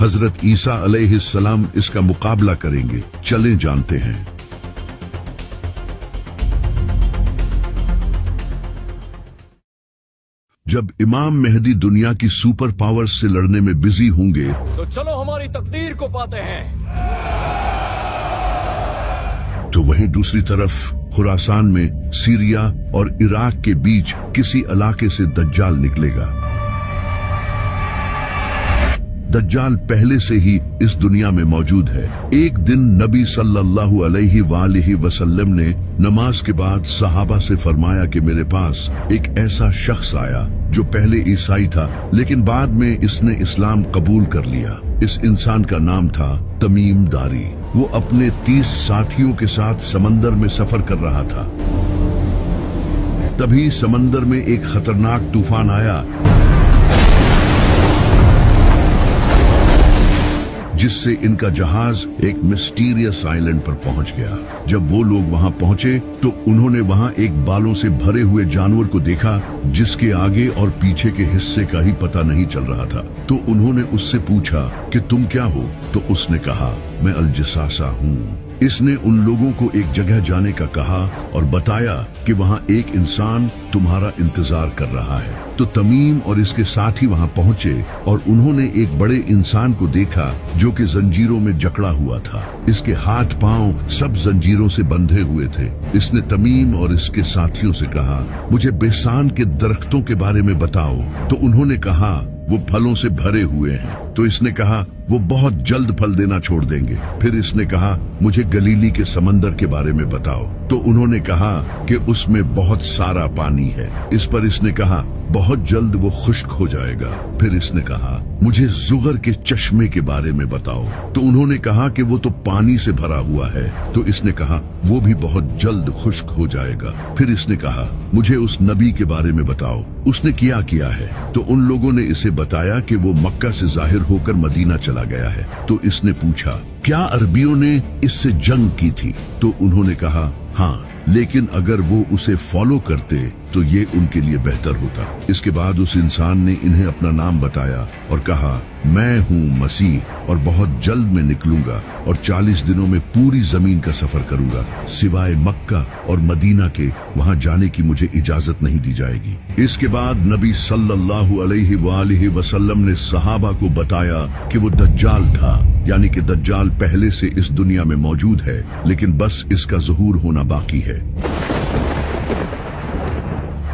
हजरत ईसा अलैहिस्सलाम इसका मुकाबला करेंगे। चलें जानते हैं। जब इमाम मेहदी दुनिया की सुपर पावर से लड़ने में बिजी होंगे तो चलो हमारी तकदीर को पाते हैं। तो वहीं दूसरी तरफ खुरासान में सीरिया और इराक के बीच किसी इलाके से दज्जाल निकलेगा। दज्जाल पहले से ही इस दुनिया में मौजूद है। एक दिन नबी सल्लल्लाहु अलैहि वसल्लम ने नमाज के बाद सहाबा से फरमाया कि मेरे पास एक ऐसा शख्स आया जो पहले ईसाई था, लेकिन बाद में इसने इस्लाम कबूल कर लिया। इस इंसान का नाम था तमीम दारी। वो अपने 30 साथियों के साथ समंदर में सफर कर रहा था। तभी समंदर में एक खतरनाक तूफान आया जिससे इनका जहाज एक मिस्टीरियस आइलैंड पर पहुंच गया। जब वो लोग वहां पहुंचे तो उन्होंने वहां एक बालों से भरे हुए जानवर को देखा जिसके आगे और पीछे के हिस्से का ही पता नहीं चल रहा था। तो उन्होंने उससे पूछा कि तुम क्या हो? तो उसने कहा मैं अल-जसासा हूँ। इसने उन लोगों को एक जगह जाने का कहा और बताया कि वहां एक इंसान तुम्हारा इंतजार कर रहा है। तो तमीम और इसके साथी वहां पहुंचे और उन्होंने एक बड़े इंसान को देखा जो कि जंजीरों में जकड़ा हुआ था। इसके हाथ पांव सब जंजीरों से बंधे हुए थे। इसने तमीम और इसके साथियों से कहा मुझे बेसान के दरख्तों के बारे में बताओ। तो उन्होंने कहा वो फलों से भरे हुए हैं। तो इसने कहा वो बहुत जल्द फल देना छोड़ देंगे। फिर इसने कहा मुझे गलीली के समंदर के बारे में बताओ। तो उन्होंने कहा कि उसमें बहुत सारा पानी है। इस पर इसने कहा बहुत जल्द वो खुश्क हो जाएगा। फिर इसने कहा मुझे जुगर के चश्मे के बारे में बताओ। तो उन्होंने कहा कि वो तो पानी से भरा हुआ है। तो इसने कहा वो भी बहुत जल्द खुश्क हो जाएगा। फिर इसने कहा मुझे उस नबी के बारे में बताओ, उसने किया है। तो उन लोगों ने इसे बताया कि वो मक्का से जाहिर होकर मदीना चला गया है। तो इसने पूछा क्या अरबियों ने इससे जंग की थी? तो उन्होंने कहा हाँ, लेकिन अगर वो उसे फॉलो करते तो ये उनके लिए बेहतर होता। इसके बाद उस इंसान ने इन्हें अपना नाम बताया और कहा मैं हूँ मसीह और बहुत जल्द मैं निकलूंगा और 40 दिनों में पूरी जमीन का सफर करूंगा, सिवाय मक्का और मदीना के। वहां जाने की मुझे इजाजत नहीं दी जाएगी। इसके बाद नबी सल्लल्लाहु अलैहि वसल्लम ने सहाबा को बताया कि वो दज्जाल था, यानी कि दज्जाल पहले से इस दुनिया में मौजूद है, लेकिन बस इसका ज़हूर होना बाकी है।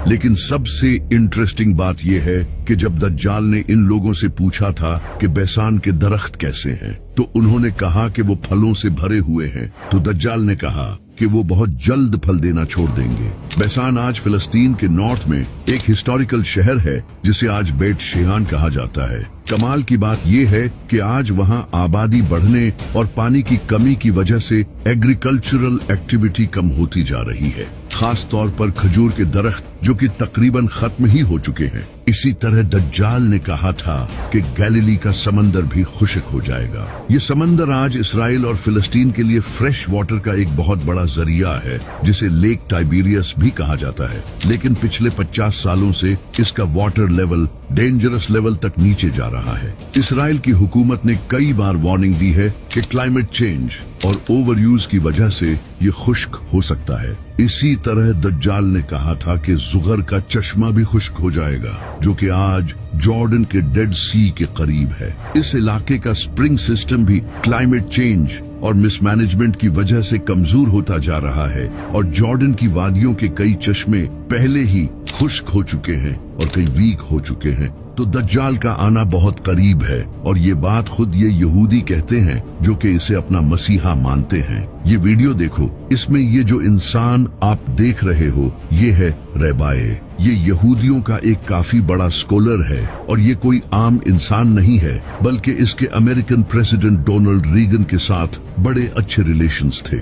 लेकिन सबसे इंटरेस्टिंग बात यह है कि जब दज्जाल ने इन लोगों से पूछा था कि बैसान के दरख्त कैसे हैं, तो उन्होंने कहा कि वो फलों से भरे हुए हैं। तो दज्जाल ने कहा कि वो बहुत जल्द फल देना छोड़ देंगे। बैसान आज फिलिस्तीन के नॉर्थ में एक हिस्टोरिकल शहर है जिसे आज बेट शेहान कहा जाता है। कमाल की बात यह है कि आज वहां आबादी बढ़ने और पानी की कमी की वजह से एग्रीकल्चरल एक्टिविटी कम होती जा रही है, खास तौर पर खजूर के दरख्त जो कि तकरीबन खत्म ही हो चुके हैं। इसी तरह दज्जाल ने कहा था कि गैलीली का समंदर भी खुश्क हो जाएगा। ये समंदर आज इसराइल और फिलिस्तीन के लिए फ्रेश वाटर का एक बहुत बड़ा जरिया है, जिसे लेक टाइबेरियस भी कहा जाता है। लेकिन पिछले 50 सालों से इसका वाटर लेवल डेंजरस लेवल तक नीचे जा रहा है। इसराइल की हुकूमत ने कई बार वार्निंग दी है कि क्लाइमेट चेंज और ओवर यूज की वजह से ये खुश्क हो सकता है। इसी तरह दज्जाल ने कहा था कि जुगर का चश्मा भी खुश्क हो जाएगा, जो कि आज जॉर्डन के डेड सी के करीब है। इस इलाके का स्प्रिंग सिस्टम भी क्लाइमेट चेंज और मिसमैनेजमेंट की वजह से कमजोर होता जा रहा है और जॉर्डन की वादियों के कई चश्मे पहले ही खुश्क हो चुके हैं और कई वीक हो चुके हैं। तो दज्जाल का आना बहुत करीब है और ये बात खुद ये यहूदी कहते हैं जो कि इसे अपना मसीहा मानते हैं। ये वीडियो देखो, इसमें ये जो इंसान आप देख रहे हो ये है रैबाए। ये यहूदियों का एक काफी बड़ा स्कॉलर है और ये कोई आम इंसान नहीं है, बल्कि इसके अमेरिकन प्रेसिडेंट डोनाल्ड रीगन के साथ बड़े अच्छे रिलेशंस थे।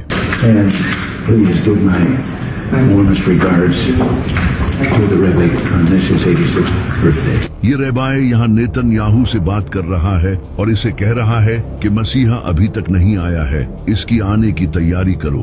ये रेबाए यहाँ नेतन्याहू से बात कर रहा है और इसे कह रहा है कि मसीहा अभी तक नहीं आया है, इसकी आने की तैयारी करो।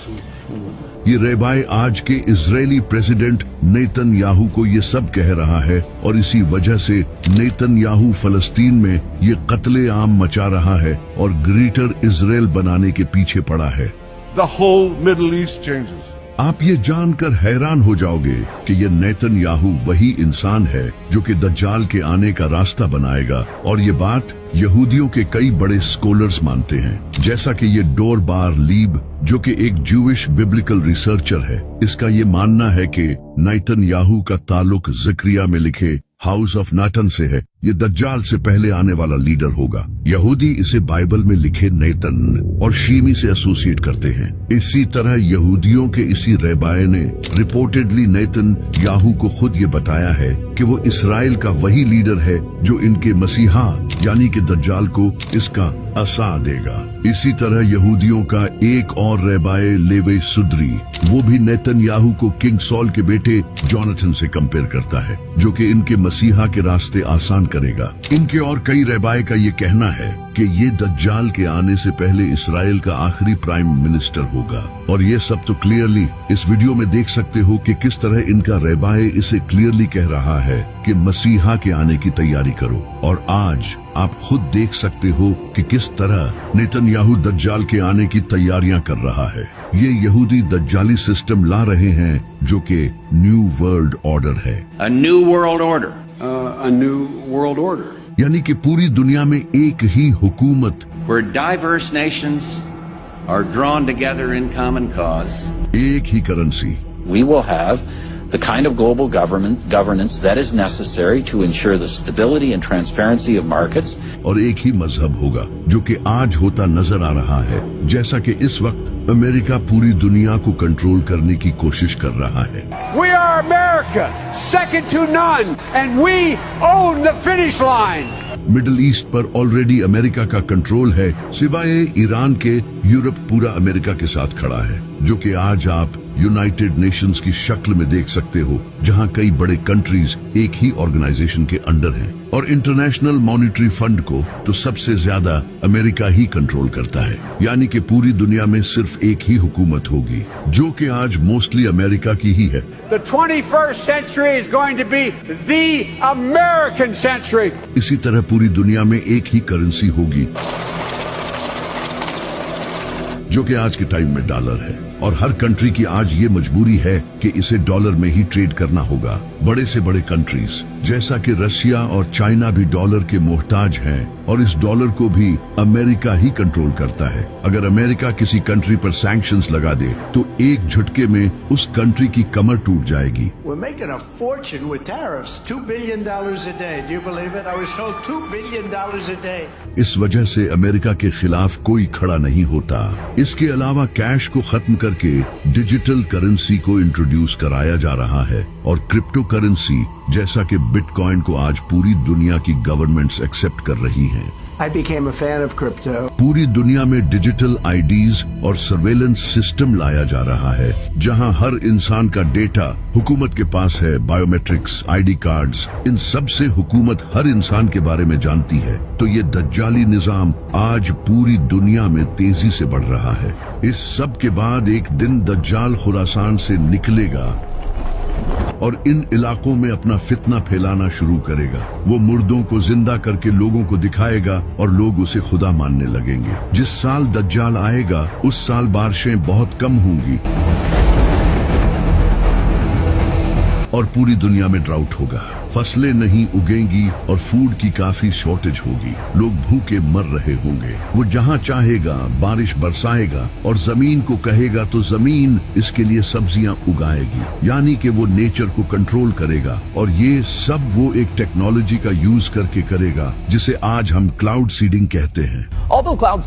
ये रेबाई आज के इजरायली प्रेसिडेंट नेतन्याहू को ये सब कह रहा है और इसी वजह से नेतन्याहू फलस्तीन में ये कत्ले-आम मचा रहा है और ग्रेटर इजराइल बनाने के पीछे पड़ा है। The whole Middle East changes. आप ये जानकर हैरान हो जाओगे कि ये नेतन्याहू वही इंसान है जो कि दज्जाल के आने का रास्ता बनाएगा, और ये बात यहूदियों के कई बड़े स्कॉलर्स मानते हैं, जैसा कि ये डोर बार लीब जो कि एक जूविश बिब्लिकल रिसर्चर है। इसका ये मानना है कि नेतन्याहू का ताल्लुक ज़करिया में लिखे हाउस ऑफ नाटन से है। ये दज्जाल से पहले आने वाला लीडर होगा। यहूदी इसे बाइबल में लिखे नेतन और शीमी से एसोसिएट करते हैं। इसी तरह यहूदियों के इसी रेबाए ने रिपोर्टेडली नेतन्याहू को खुद ये बताया है कि वो इसराइल का वही लीडर है जो इनके मसीहा यानी कि दज्जाल को इसका असा देगा। इसी तरह यहूदियों का एक और रेबाए लेवे सुद्री, वो भी नेतन्याहू को किंग सॉल के बेटे जोनाथन से कंपेयर करता है, जो कि इनके मसीहा के रास्ते आसान करेगा। इनके और कई रेबाए का ये कहना है कि ये दज्जाल के आने से पहले इसराइल का आखिरी प्राइम मिनिस्टर होगा। और ये सब तो क्लियरली इस वीडियो में देख सकते हो कि किस तरह इनका रेबाए इसे क्लियरली कह रहा है कि मसीहा के आने की तैयारी करो। और आज आप खुद देख सकते हो कि किस तरह नेतन्याहू दज्जाल के आने की तैयारियां कर रहा है। ये यहूदी दज्जाली सिस्टम ला रहे हैं जो कि न्यू वर्ल्ड ऑर्डर है। A new world order. A new world order. यानी कि पूरी दुनिया में एक ही हुकूमत, Where diverse nations are drawn together in common cause. एक ही currency. We will have the kind of global governance that is necessary to ensure the stability and transparency of markets. और एक ही मजहब होगा जो कि आज होता नजर आ रहा है, जैसा कि इस वक्त अमेरिका पूरी दुनिया को कंट्रोल करने की कोशिश कर रहा है। We are America, second to none, and we own the finish line. Middle east पर ऑलरेडी अमेरिका का कंट्रोल है, सिवाय ईरान के। यूरोप पूरा अमेरिका के साथ खड़ा है, जो कि आज आप यूनाइटेड नेशंस की शक्ल में देख सकते हो, जहां कई बड़े कंट्रीज एक ही ऑर्गेनाइजेशन के अंडर हैं। और इंटरनेशनल मॉनिटरी फंड को तो सबसे ज्यादा अमेरिका ही कंट्रोल करता है, यानी कि पूरी दुनिया में सिर्फ एक ही हुकूमत होगी, जो कि आज मोस्टली अमेरिका की ही है। The 21st century is going to be the American century. इसी तरह पूरी दुनिया में एक ही करेंसी होगी, जो कि आज के टाइम में डॉलर है। और हर कंट्री की आज ये मजबूरी है कि इसे डॉलर में ही ट्रेड करना होगा। बड़े से बड़े कंट्रीज जैसा कि रशिया और चाइना भी डॉलर के मोहताज हैं, और इस डॉलर को भी अमेरिका ही कंट्रोल करता है। अगर अमेरिका किसी कंट्री पर सैंक्शंस लगा दे तो एक झटके में उस कंट्री की कमर टूट जाएगी। We're making a fortune with tariffs, $2 billion a day. Do you believe it? I was told $2 billion a day. इस वजह से अमेरिका के खिलाफ कोई खड़ा नहीं होता। इसके अलावा कैश को खत्म करके डिजिटल करेंसी को इंट्रोड्यूस कराया जा रहा है, और क्रिप्टो करेंसी जैसा कि बिटकॉइन को आज पूरी दुनिया की गवर्नमेंट्स एक्सेप्ट कर रही हैं। I became a fan of crypto. पूरी दुनिया में डिजिटल आईडीज और सर्वेलेंस सिस्टम लाया जा रहा है, जहां हर इंसान का डेटा हुकूमत के पास है। बायोमेट्रिक्स, आईडी कार्ड्स, इन सब से हुकूमत हर इंसान के बारे में जानती है। तो ये दज्जाली निजाम आज पूरी दुनिया में तेजी से बढ़ रहा है। इस सब के बाद एक दिन दज्जाल खुरासान से निकलेगा और इन इलाकों में अपना फितना फैलाना शुरू करेगा। वो मुर्दों को जिंदा करके लोगों को दिखाएगा और लोग उसे खुदा मानने लगेंगे। जिस साल दज्जाल आएगा उस साल बारिशें बहुत कम होंगी और पूरी दुनिया में ड्राउट होगा, फसलें नहीं उगेंगी और फूड की काफी शॉर्टेज होगी। लोग भूखे मर रहे होंगे। वो जहाँ चाहेगा बारिश बरसाएगा और जमीन को कहेगा तो जमीन इसके लिए सब्जियां उगाएगी, यानी कि वो नेचर को कंट्रोल करेगा। और ये सब वो एक टेक्नोलॉजी का यूज करके करेगा जिसे आज हम क्लाउड सीडिंग कहते हैं। Although cloud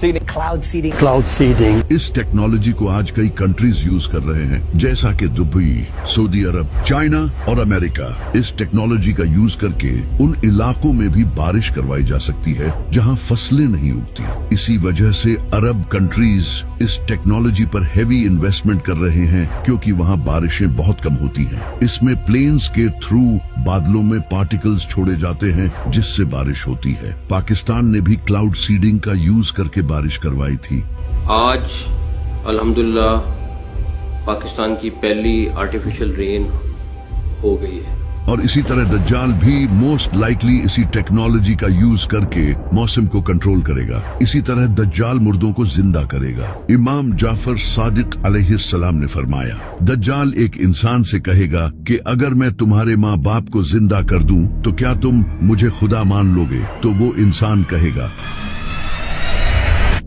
seeding, इस टेक्नोलॉजी को आज कई कंट्रीज यूज कर रहे हैं, जैसा कि दुबई, सऊदी अरब, चाइना और अमेरिका। इस टेक्नोलॉजी का यूज करके उन इलाकों में भी बारिश करवाई जा सकती है जहां फसलें नहीं उगती। इसी वजह से अरब कंट्रीज इस टेक्नोलॉजी पर हेवी इन्वेस्टमेंट कर रहे हैं, क्योंकि वहां बारिशें बहुत कम होती हैं। इसमें प्लेन्स के थ्रू बादलों में पार्टिकल्स छोड़े जाते हैं जिससे बारिश होती है। पाकिस्तान ने भी क्लाउड सीडिंग का यूज करके बारिश करवाई थी। आज अल्हम्दुलिल्लाह पाकिस्तान की पहली आर्टिफिशियल रेन हो गई है। और इसी तरह दज्जाल भी मोस्ट लाइकली इसी टेक्नोलॉजी का यूज करके मौसम को कंट्रोल करेगा। इसी तरह दज्जाल मुर्दों को जिंदा करेगा। इमाम जाफर सादिक अलैहिस्सलाम ने फरमाया, दज्जाल एक इंसान से कहेगा कि अगर मैं तुम्हारे माँ बाप को जिंदा कर दूं तो क्या तुम मुझे खुदा मान लोगे? तो वो इंसान कहेगा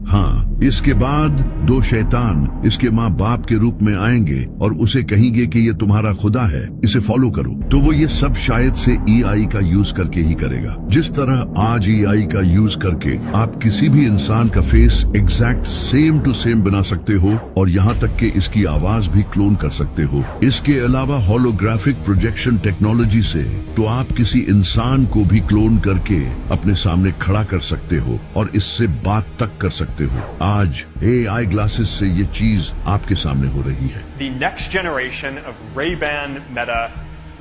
हाँ। इसके बाद दो शैतान इसके माँ बाप के रूप में आएंगे और उसे कहेंगे कि ये तुम्हारा खुदा है, इसे फॉलो करो। तो वो ये सब शायद से AI का यूज करके ही करेगा। जिस तरह आज AI का यूज करके आप किसी भी इंसान का face exact same to same बना सकते हो और यहाँ तक कि इसकी आवाज भी क्लोन कर सकते हो। इसके अलावा होलोग्राफिक प्रोजेक्शन टेक्नोलॉजी से तो आप किसी इंसान को भी क्लोन करके अपने सामने खड़ा कर सकते हो और इससे बात तक कर सकते हो। आज AI ग्लासेस से ये चीज आपके सामने हो रही है। The next generation of Ray-Ban Meta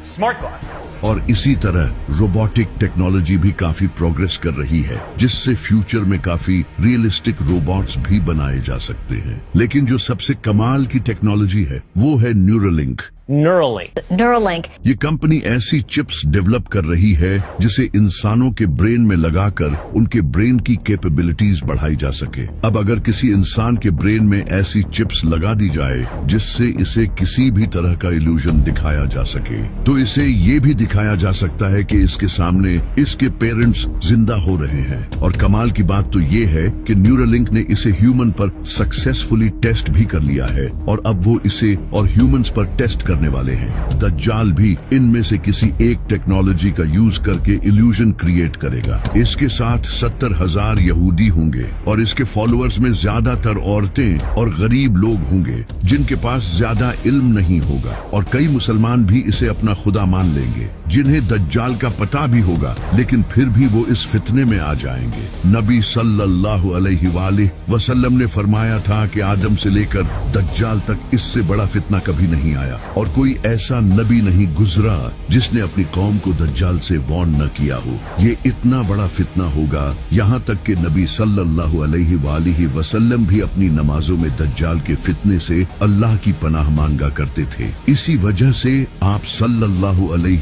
smart glasses. और इसी तरह रोबोटिक टेक्नोलॉजी भी काफी प्रोग्रेस कर रही है, जिससे फ्यूचर में काफी रियलिस्टिक रोबोट्स भी बनाए जा सकते हैं। लेकिन जो सबसे कमाल की टेक्नोलॉजी है वो है न्यूरोलिंक। Neuralink. ये कंपनी ऐसी चिप्स डेवलप कर रही है जिसे इंसानों के ब्रेन में लगाकर उनके ब्रेन की कैपेबिलिटीज बढ़ाई जा सके। अब अगर किसी इंसान के ब्रेन में ऐसी चिप्स लगा दी जाए जिससे इसे किसी भी तरह का इल्यूजन दिखाया जा सके, तो इसे ये भी दिखाया जा सकता है कि इसके सामने इसके पेरेंट्स जिंदा हो रहे हैं। और कमाल की बात तो ये है कि न्यूरोलिंक ने इसे ह्यूमन पर सक्सेसफुली टेस्ट भी कर लिया है और अब वो इसे और ह्यूमंस पर टेस्ट करने वाले हैं। दज्जाल भी इनमें से किसी एक टेक्नोलॉजी का यूज करके इल्यूजन क्रिएट करेगा। इसके साथ 70,000 यहूदी होंगे और इसके फॉलोअर्स में ज्यादातर औरतें और गरीब लोग होंगे जिनके पास ज्यादा इल्म नहीं होगा। और कई मुसलमान भी इसे अपना खुदा मान लेंगे जिन्हें दज्जाल का पता भी होगा, लेकिन फिर भी वो इस फितने में आ जाएंगे। नबी सल्लल्लाहु अलैहि वसल्लम ने फरमाया था कि आदम से लेकर दज्जाल तक इससे बड़ा फितना कभी नहीं आया और कोई ऐसा नबी नहीं गुजरा जिसने अपनी कौम को दज्जाल से वार्न न किया हो। ये इतना बड़ा फितना होगा, यहाँ तक कि नबी सल्लल्लाहु अलैहि वसल्लम भी अपनी नमाजों में दज्जाल के फितने से अल्लाह की पनाह मांगा करते थे। इसी वजह से आप सल्लल्लाहु अलैहि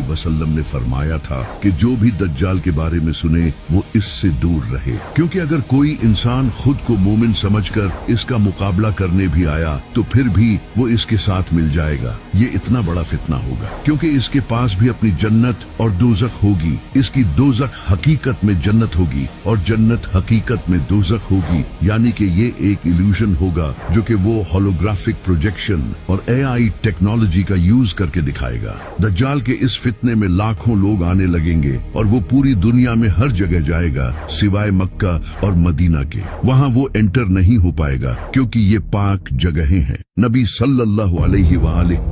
वसल्लम ने फरमाया था कि जो भी दज्जाल के बारे में सुने वो इससे दूर रहे, क्योंकि अगर कोई इंसान खुद को मोमिन समझकर इसका मुकाबला करने भी आया तो फिर भी वो इसके साथ मिल जाएगा। ये इतना बड़ा फितना होगा क्योंकि इसके पास भी अपनी जन्नत और दोजख होगी। इसकी दोजख हकीकत में जन्नत होगी और जन्नत हकीकत में दोजख होगी, यानी कि ये एक इल्यूजन होगा जो कि वो होलोग्राफिक प्रोजेक्शन और AI टेक्नोलॉजी का यूज करके दिखाएगा। दज्जाल के इस फितने में लाखों लोग आने लगेंगे और वो पूरी दुनिया में हर जगह जाएगा सिवाय मक्का और मदीना के। वहाँ वो एंटर नहीं हो पाएगा क्योंकि ये पाक जगहें हैं। नबी सल्लल्लाहु अलैहि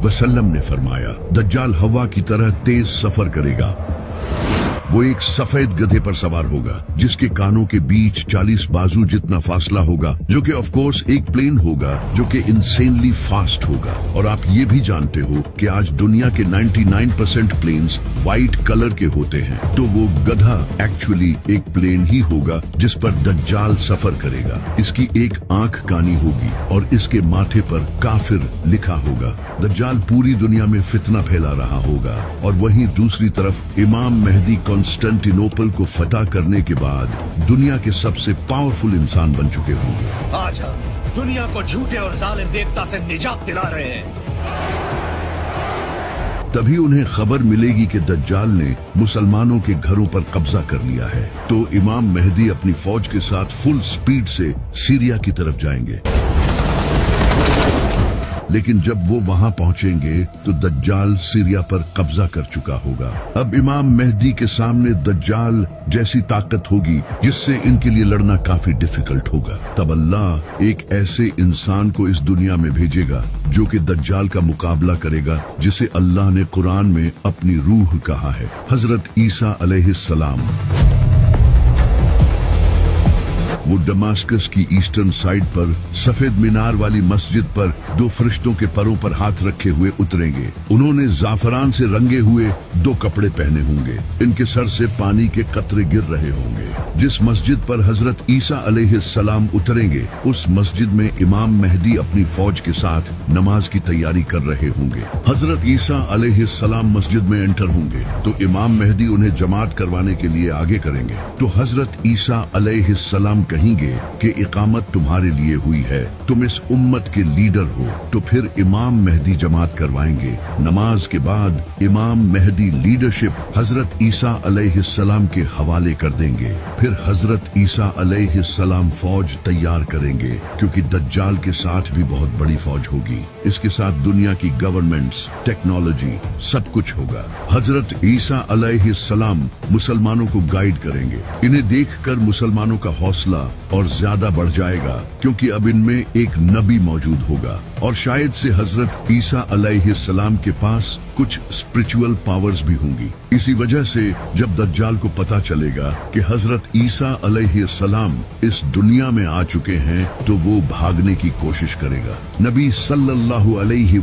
वसल्लम ने फरमाया, दज्जाल हवा की तरह तेज सफर करेगा। वो एक सफेद गधे पर सवार होगा जिसके कानों के बीच 40 बाजू जितना फासला होगा, जो कि ऑफ कोर्स एक प्लेन होगा जो कि इंसेनली फास्ट होगा। और आप ये भी जानते हो कि आज दुनिया के 99% प्लेन्स व्हाइट कलर के होते हैं, तो वो गधा एक्चुअली एक प्लेन ही होगा जिस पर दज्जाल सफर करेगा। इसकी एक आंख कानी होगी और इसके माथे पर काफिर लिखा होगा। दज्जाल पूरी दुनिया में फितना फैला रहा होगा और वहीं दूसरी तरफ इमाम मेहदी कॉन्स्टेंटिनोपल को फतह करने के बाद दुनिया के सबसे पावरफुल इंसान बन चुके होंगे। आज हम दुनिया को झूठे और जालिम देवता से निजात दिला रहे हैं। तभी उन्हें खबर मिलेगी कि दज्जाल ने मुसलमानों के घरों पर कब्जा कर लिया है, तो इमाम मेहदी अपनी फौज के साथ फुल स्पीड से सीरिया की तरफ जाएंगे। लेकिन जब वो वहां पहुंचेंगे तो दज्जाल सीरिया पर कब्जा कर चुका होगा। अब इमाम मेहदी के सामने दज्जाल जैसी ताकत होगी जिससे इनके लिए लड़ना काफी डिफिकल्ट होगा। तब अल्लाह एक ऐसे इंसान को इस दुनिया में भेजेगा जो कि दज्जाल का मुकाबला करेगा, जिसे अल्लाह ने कुरान में अपनी रूह कहा है। हजरत ईसा अलैहिस्सलाम। वो दमास्कस की ईस्टर्न साइड पर सफेद मीनार वाली मस्जिद पर 2 फरिश्तों के परों पर हाथ रखे हुए उतरेंगे। उन्होंने जाफरान से रंगे हुए 2 कपड़े पहने होंगे। इनके सर से पानी के कतरे गिर रहे होंगे। जिस मस्जिद पर हजरत ईसा अलैहिस्सलाम उतरेंगे, उस मस्जिद में इमाम मेहदी अपनी फौज के साथ नमाज की तैयारी कर रहे होंगे। हजरत ईसा अलैहिस्सलाम मस्जिद में एंटर होंगे तो इमाम मेहदी उन्हें जमात करवाने के लिए आगे करेंगे। तो हजरत ईसा अलैहिस्सलाम कहेंगे कि इकामत तुम्हारे लिए हुई है, तुम इस उम्मत के लीडर हो। तो फिर इमाम मेहदी जमात करवाएंगे। नमाज के बाद इमाम मेहदी लीडरशिप हजरत ईसा अलैहिस्सलाम के हवाले कर देंगे। फिर हजरत ईसा अलैहिस्सलाम फौज तैयार करेंगे, क्योंकि दज्जाल के साथ भी बहुत बड़ी फौज होगी। इसके साथ दुनिया की गवर्नमेंट्स, टेक्नोलॉजी, सब कुछ होगा। हजरत ईसा अलैहिस्सलाम मुसलमानों को गाइड करेंगे। इन्हें देखकर मुसलमानों का हौसला और ज्यादा बढ़ जाएगा, क्योंकि अब इनमें एक नबी मौजूद होगा और शायद से हजरत ईसा अलैहिस्सलाम के पास कुछ स्पिरिचुअल पावर्स भी होंगी। इसी वजह से जब दज्जाल को पता चलेगा कि हजरत ईसा अलैहिस्सलाम इस दुनिया में आ चुके हैं, तो वो भागने की कोशिश करेगा। नबी सल्लल्लाहु अलैहि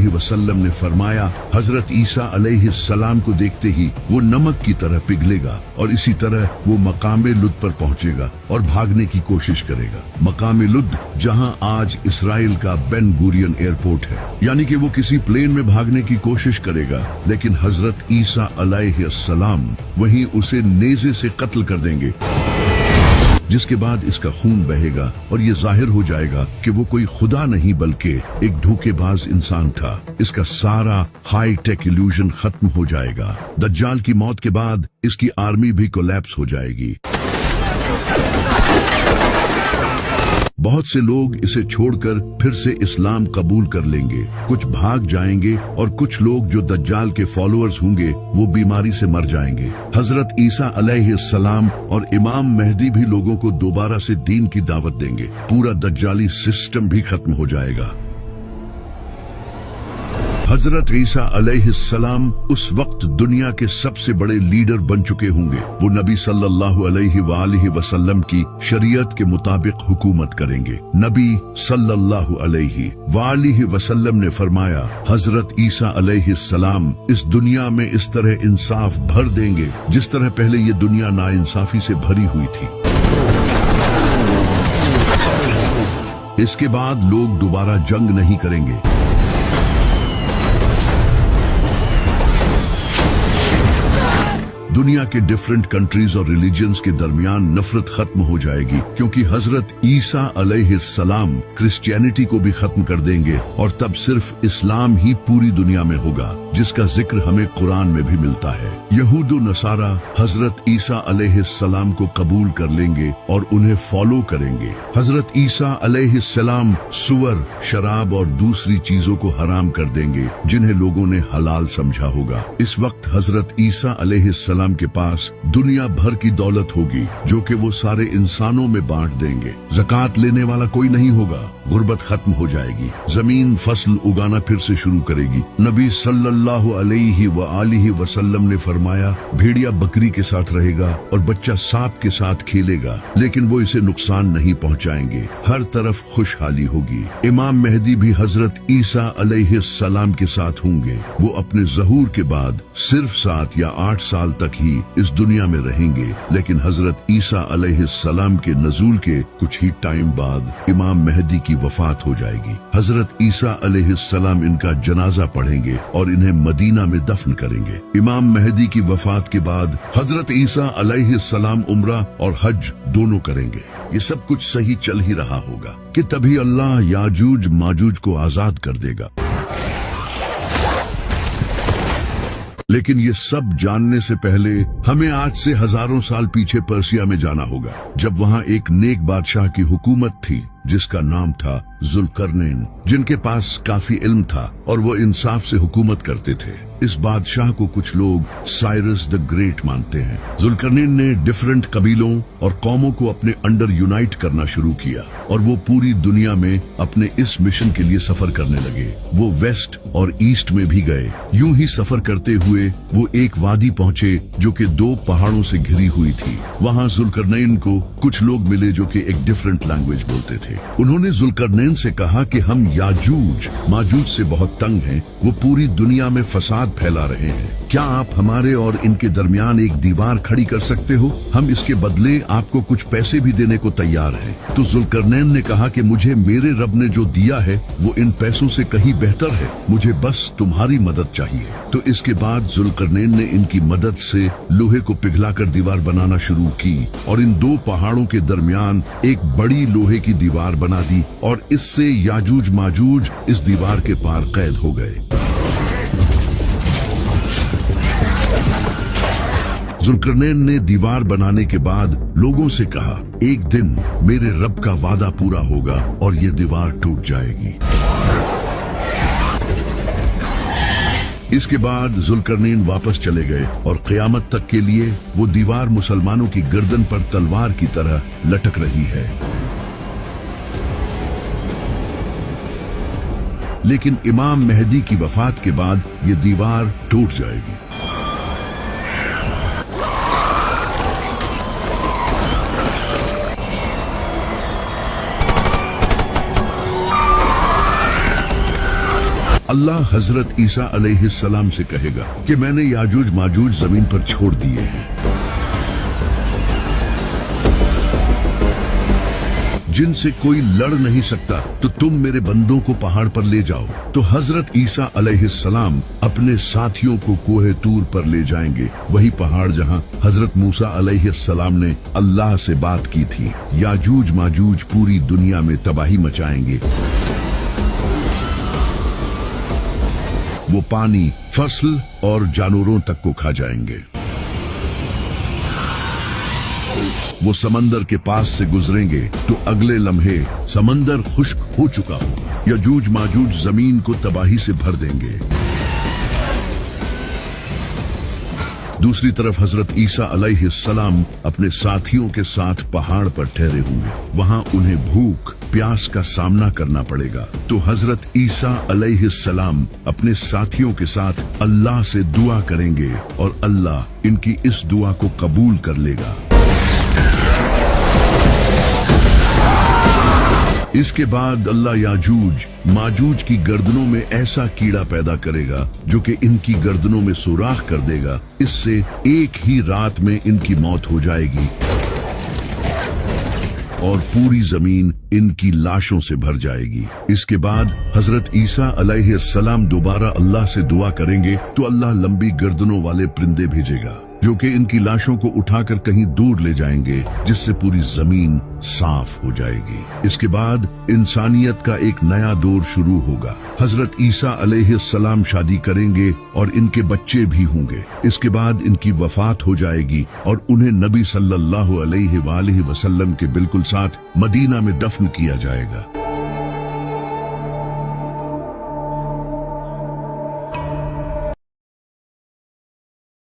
वसल्लम ने फरमाया, हजरत ईसा अलैहिस्सलाम को देखते ही वो नमक की तरह पिघलेगा और इसी तरह वो मकामे लुद पर पहुंचेगा और भागने की कोशिश करेगा। मकामे लुद जहां आज इसराइल का बेन गुरियन एयरपोर्ट है, यानी कि वो किसी प्लेन में भागने की कोशिश करेगा, लेकिन हजरत ईसा अलैहिस्सलाम वहीं उसे नेज़े से कत्ल कर देंगे, जिसके बाद इसका खून बहेगा और ये जाहिर हो जाएगा कि वो कोई खुदा नहीं बल्कि एक धोखेबाज इंसान था। इसका सारा हाई टेक इल्यूजन खत्म हो जाएगा। दज्जाल की मौत के बाद इसकी आर्मी भी कोलैप्स हो जाएगी। बहुत से लोग इसे छोड़कर फिर से इस्लाम कबूल कर लेंगे, कुछ भाग जाएंगे और कुछ लोग जो दज्जाल के फॉलोअर्स होंगे वो बीमारी से मर जाएंगे। हजरत ईसा अलैहिस्सलाम और इमाम मेहदी भी लोगों को दोबारा से दीन की दावत देंगे। पूरा दज्जाली सिस्टम भी खत्म हो जाएगा। हजरत ईसा अलैहिस्सलाम उस वक्त दुनिया के सबसे बड़े लीडर बन चुके होंगे। वो नबी सल्लल्लाहु अलैहि वसल्लम की शरीयत के मुताबिक हुकूमत करेंगे। नबी सल्लल्लाहु अलैहि वसल्लम ने फरमाया, हजरत ईसा अलैहिस्सलाम इस दुनिया में इस तरह इंसाफ भर देंगे जिस तरह पहले ये दुनिया नाइंसाफी से भरी हुई थी। इसके बाद लोग दोबारा जंग नहीं करेंगे। दुनिया के डिफरेंट कंट्रीज और रिलीजन्स के दरमियान नफरत खत्म हो जाएगी, क्योंकि हजरत ईसा अलैहिस्सलाम क्रिश्चियनिटी को भी खत्म कर देंगे और तब सिर्फ इस्लाम ही पूरी दुनिया में होगा, जिसका जिक्र हमें कुरान में भी मिलता है। यहूद नसारा हजरत ईसा अलैहिस्सलाम को कबूल कर लेंगे और उन्हें फॉलो करेंगे। हजरत ईसा अलैहिस्सलाम सुअर, शराब और दूसरी चीजों को हराम कर देंगे जिन्हें लोगों ने हलाल समझा होगा। इस वक्त हजरत ईसा अलैहिस्सलाम के पास दुनिया भर की दौलत होगी, जो कि वो सारे इंसानों में बांट देंगे। ज़कात लेने वाला कोई नहीं होगा, गुर्बत खत्म हो जाएगी, जमीन फसल उगाना फिर से शुरू करेगी। नबी सल्लल्लाहु अलैहि वसल्लम ने फरमाया, भेड़िया बकरी के साथ रहेगा और बच्चा सांप के साथ खेलेगा, लेकिन वो इसे नुकसान नहीं पहुंचाएंगे। हर तरफ खुशहाली होगी। इमाम मेहदी भी हजरत ईसा अलैहिस्सलाम के साथ होंगे। वो अपने ज़हूर के बाद सिर्फ 7 या 8 साल तक ही इस दुनिया में रहेंगे, लेकिन हजरत ईसा अलैहिस्सलाम के नज़ूल के कुछ ही टाइम बाद इमाम मेहदी की वफात हो जाएगी। हजरत ईसा अलैहिस्सलाम इनका जनाजा पढ़ेंगे और इन्हें मदीना में दफन करेंगे। इमाम मेहदी की वफात के बाद हजरत ईसा अलैहिस्सलाम उम्रा और हज दोनों करेंगे। ये सब कुछ सही चल ही रहा होगा कि तभी अल्लाह याजूज माजूज को आजाद कर देगा। लेकिन ये सब जानने से पहले हमें आज से हजारों साल पीछे पर्सिया में जाना होगा, जब वहाँ एक नेक बादशाह की हुकूमत थी जिसका नाम था जुल्करनैन, जिनके पास काफी इल्म था और वो इंसाफ से हुकूमत करते थे। इस बादशाह को कुछ लोग साइरस द ग्रेट मानते हैं। जुल्करनैन ने डिफरेंट कबीलों और कौमों को अपने अंडर यूनाइट करना शुरू किया और वो पूरी दुनिया में अपने इस मिशन के लिए सफर करने लगे। वो वेस्ट और ईस्ट में भी गए। यूं ही सफर करते हुए वो एक वादी पहुंचे जो कि 2 पहाड़ों से घिरी हुई थी। वहां जुल्करनैन को कुछ लोग मिले जो कि एक डिफरेंट लैंग्वेज बोलते थे। उन्होंने जुल्करनैन से कहा कि हम याजूज माजूज से बहुत तंग हैं, वो पूरी दुनिया में फसाद फैला रहे हैं। क्या आप हमारे और इनके दरमियान एक दीवार खड़ी कर सकते हो? हम इसके बदले आपको कुछ पैसे भी देने को तैयार हैं। तो जुल्करनैन ने कहा कि मुझे मेरे रब ने जो दिया है वो इन पैसों से कहीं बेहतर है, मुझे बस तुम्हारी मदद चाहिए। तो इसके बाद जुल्करनैन ने इनकी मदद से लोहे को पिघलाकर दीवार बनाना शुरू की और इन 2 पहाड़ों के दरमियान एक बड़ी लोहे की दीवार बना दी और इससे याजूज माजूज इस दीवार के पार कैद हो गए। जुल्करनैन ने दीवार बनाने के बाद लोगों से कहा, एक दिन मेरे रब का वादा पूरा होगा और ये दीवार टूट जाएगी। इसके बाद जुल्करनैन वापस चले गए और क़यामत तक के लिए वो दीवार मुसलमानों की गर्दन पर तलवार की तरह लटक रही है। लेकिन इमाम मेहदी की वफात के बाद ये दीवार टूट जाएगी। अल्लाह हजरत ईसा अलैहिस्सलाम से कहेगा कि मैंने याजूज माजूज जमीन पर छोड़ दिए हैं, जिनसे कोई लड़ नहीं सकता, तो तुम मेरे बंदों को पहाड़ पर ले जाओ। तो हजरत ईसा अलैहिस्सलाम अपने साथियों को कोहे तूर पर ले जाएंगे, वही पहाड़ जहां हजरत मूसा अलैहिस्सलाम ने अल्लाह से बात की थी। याजूज माजूज पूरी दुनिया में तबाही मचाएंगे। वो पानी, फसल और जानवरों तक को खा जाएंगे। वो समंदर के पास से गुजरेंगे तो अगले लम्हे समंदर खुश्क हो चुका हो। याजूज माजूज जमीन को तबाही से भर देंगे। दूसरी तरफ हजरत ईसा अलैहिस्सलाम अपने साथियों के साथ पहाड़ पर ठहरे होंगे। वहां उन्हें भूख प्यास का सामना करना पड़ेगा। तो हजरत ईसा अलैहिस्सलाम अपने साथियों के साथ अल्लाह से दुआ करेंगे और अल्लाह इनकी इस दुआ को कबूल कर लेगा। इसके बाद अल्लाह याजूज माजूज की गर्दनों में ऐसा कीड़ा पैदा करेगा जो कि इनकी गर्दनों में सुराख कर देगा। इससे एक ही रात में इनकी मौत हो जाएगी और पूरी जमीन इनकी लाशों से भर जाएगी। इसके बाद हजरत ईसा अलैहिस्सलाम दोबारा अल्लाह से दुआ करेंगे तो अल्लाह लंबी गर्दनों वाले परिंदे भेजेगा जो कि इनकी लाशों को उठाकर कहीं दूर ले जाएंगे, जिससे पूरी जमीन साफ हो जाएगी। इसके बाद इंसानियत का एक नया दौर शुरू होगा। हजरत ईसा अलैहिस्सलाम शादी करेंगे और इनके बच्चे भी होंगे। इसके बाद इनकी वफात हो जाएगी और उन्हें नबी सल्लल्लाहु अलैहि वसल्लम के बिल्कुल साथ मदीना में दफन किया जाएगा।